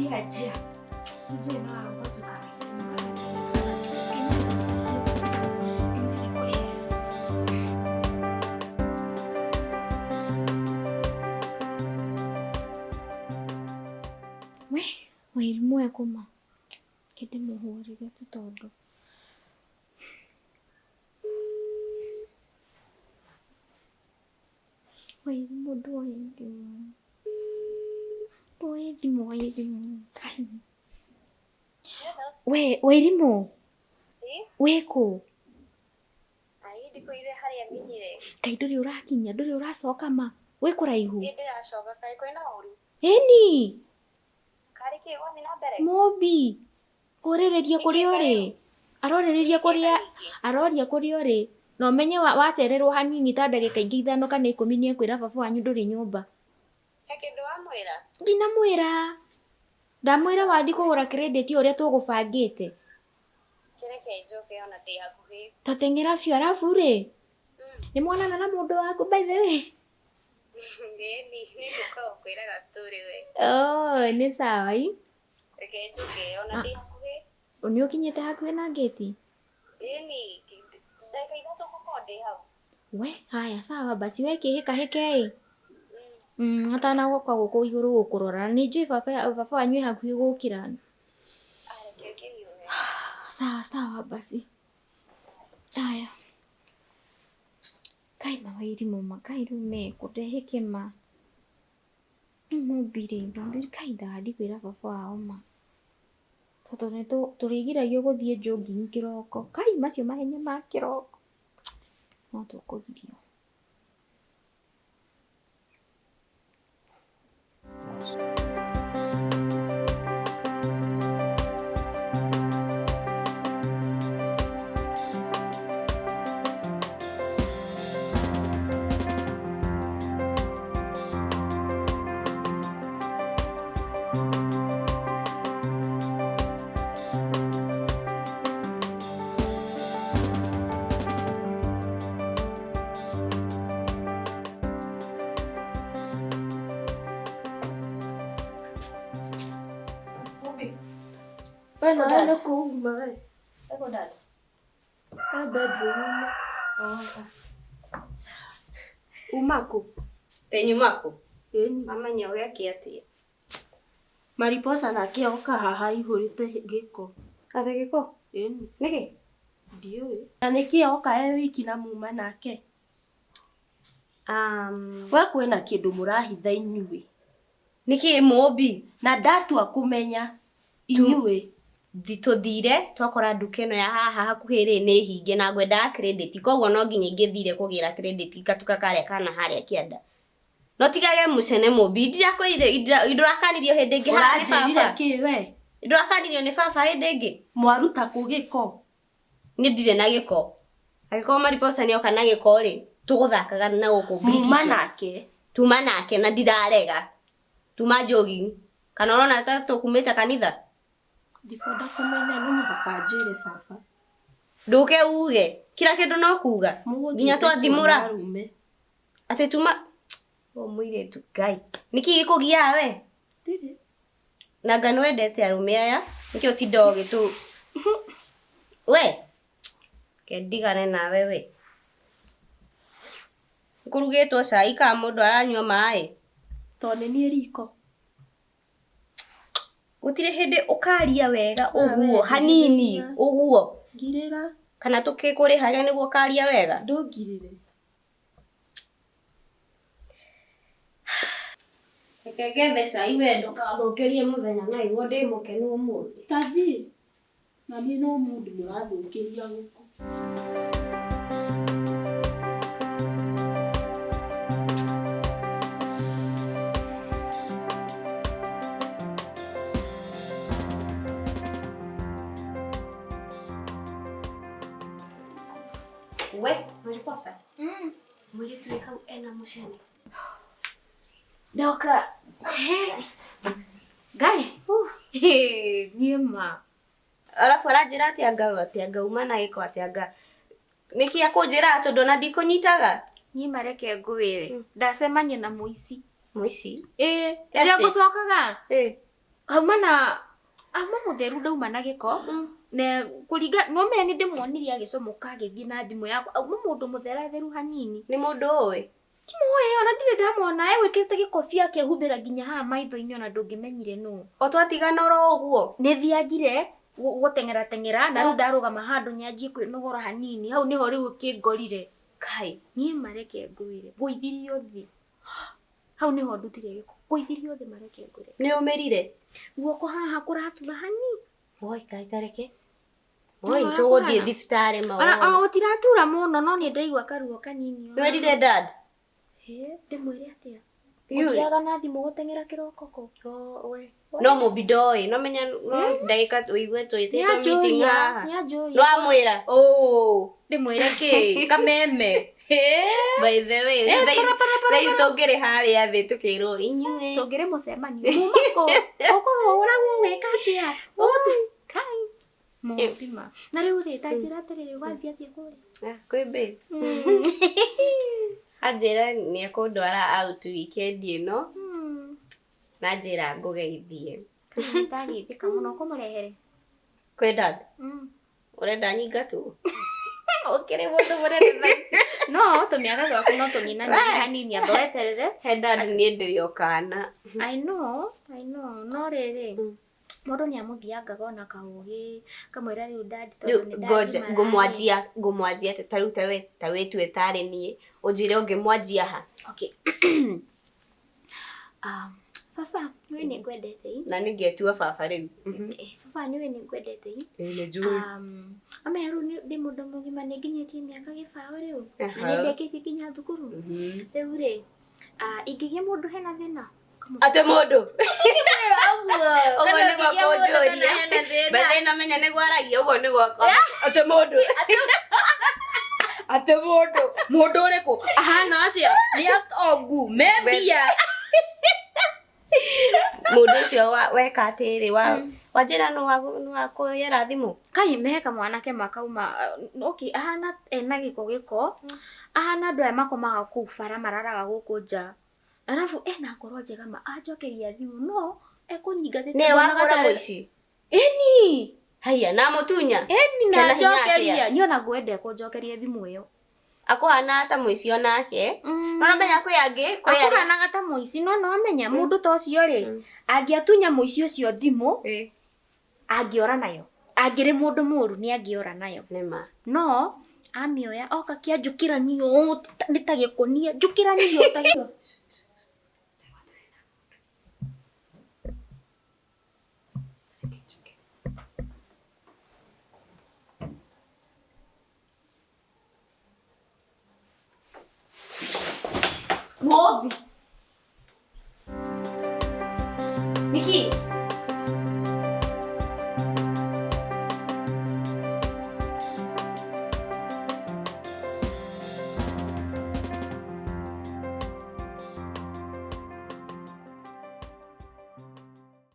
Aja. Itu na wasu ka. Wait, mo kuma. Kete muhuri gato todo. Wait, mo doing thing. Doing kai. Wairimo. Weko. Ai ndiko ire haria minyire. Kai nduri urakinya, nduri uracoka ma. Weko raihu. Ndinde acoka kai kwina uru. Eni. Kari ki wathi na mbere. Mobi. Korereria kuri uri. Arorereria kuri uri. No menye watererwo hanini ta ndagika ingi 5 kana 10 ni ekwira baba wanyu nduri nyumba. Heke ndo amwira. Ndinamwira. Ndamwira wathi kugura credit uria tugubangite. Kireke njoke ona ndi hakuhi. Tatengera fio arafu ri. Ni mwana na mundu waku by the way. Ngeni nikuka kwiraga story we. Oh, ni sawa ii. Reke njoke ona ndi hakuhi. Uni ukinyete hakuhi na gate? Eni ndaka ithatu guko ndi hau. We, haya sawa basi weke heke. Atana goka guko iguru gukurora. Ni njui baba wanyu hakuhi gukira. Sawa basi. Haya. Kai mawairimo makairume kutehe ma. Mubiri kai ndathi kwira baba wao ma. Toto neto turigiragio guthie jogging kiroko. Kai macio mahenya ma kiroko. No tukugirio. Naenda kuuma. Eko dad. Ka bedroom. Umako. Tenyu mako. Eni. Mama nyoge akiatia. Mariposa na kia oka haha ihurite giko. Ate giko? Eni. Niki? Ndiyo. Na nikia oka wiki na muma nake. Wa kwena kindu murahitha inyuĩ. Niki mobi na ndatua kumenya inyuĩ tuthire twakora nduka ino ya haha hakuhiri ni hinge na ngwenda credit koguo no nginya ingithire kugira credit katuka kare kana haria kienda no tigage mucene mobi ndirakwire idurakanirio hindi ingi haha ni baba kiwe idurakanirio ni baba hindi ingi mwaruta kugiko ni ndire na giko agiko mariposa ni oka na giko ri tuguthakaga na guku tuma nake na ndirarega tuma jogging kana urona ta tukumite kanitha ndikwenda kumenya no muhakanjire baba nduke uge kila kindu no kuga nginya twathimura ate tuma mwire tu gai niki gikugia we ndire na ngano wendete arume aya niki utindoge tu we kendigane nawe we kurugetwo cai ka mundu aranywa mai tone ni riko gutire hindi ukaria wega uguo hanini uguo ngirira kana tukikuri haria niguo ukaria wega ndungirire ekegethe cai wendo kathukirie muthenya na iguo ndi mukenu umuthi tathi na ni no mundu murathukiria guku We, Mariposa. Mwili tu hau ena mucene. Ndoka. Gai. Niema. Alafu arajira ati uma na giko ati anga. Niki akunjira tondu na ndikunyitaga. Ni mareke ngwire. Ndacemania na muici. Muici? Ndia gucokaga. Hauma mutheru ndauma na giko. Na kuringa no me ni ndimwonirie agicomoka agithie na thimu yakwa. Auma mundu mutheratheru hanini. Ni mundu owe. Timoe ona ndire ndamwona wikite gikobia akihumbira nginya ha maitho-ini ona ndungimenyire no. O twatigana oro uguo. Ni thiagire gutengera na riu ndarugama handu nyanjie kwinogora hanini. Hau niho riu kingorire. Kai, Nie mareke ngwire. Ngũithirio thi. Hau niho ndutire giko. Ngũithirio thi mareke ngwire. Ni umerire? Guoko haha kuratura hani. Oi, kai tareke. Oi, tuguthie thibitari ma. Ona gutiratura muno no ni ndaigua karuo kanini. Werire dad? Ndimwire atia. Uthiaga na thimu gutengera kiroko ko. We. No mubidoi, no menya no ndagika uigue twitite meeting haha. No amwira. Ndimwire ki kameme. By the way, they stogere haria thi tukirwo inyue. Tugire mucemanio. Mumako. Okorwo uragwo weka atia. Kai. Mutima. Na riu ri tanjira atiriri gwathia thia kuri. Kwimbe. Ajira ni akundwara out weekend ino. Na njira ngugeithie. Ndageithika muno kumurehere. Kwe dad? Urenda nyingatu? Okere mundu murere thaisi. No tumiaga gwaku no tunyinani hanini athoeterere. He dad ni ndiyo kana. I know. No rere. Mundu ni amuthianga ona kaugi kamwira riu dad tondu ni dad. Ngumwanjia taru tawe twetare nie. Ujire ungimwanjia ha. Okay. Papa, niwe ni ngwendete ii. Na ningetua baba riu. Papa, niwe ni ngwendete ii. Ni njui. Ameru ndi mundu mugima ni nginyetie miaka gibao riu. Na ni ndekete kinya thukuru. Riu ri, ingigia mundu hena thina. Ate mundu. Kimwira aguo. Ogo ni gwako njuria. Bethe no menya ni gwaragia ogo ni gwako. Ate mundu. Ate mundu uriku ahana atia ni atongu membia. Mundu cio weka atiri wanjira no wakuoyera thimu. Kai meheka mwanake makauma. Okay, ahana ena giko. Ahana andu aya makomaga kuu bara mararaga guku nja. Arafu ena ngoro njega ma anjokeria thimu no ekunyingathite. Ne wakora muici. Eni. Haya na mutunya. Eni na njokeria. Niona ngwende kunjokeria thimu iyo. Akohana ata muici onake. No menya kwi angi akohana ata muici no amenya mundu ta ucio ri angiatunya muici ucio thimu angiora nayo. Angire mundu muru ni angiora nayo. Nema. No amioya oka kia njukiraniyo nitagikunia njukiraniyo tagio. Mobi. Niki.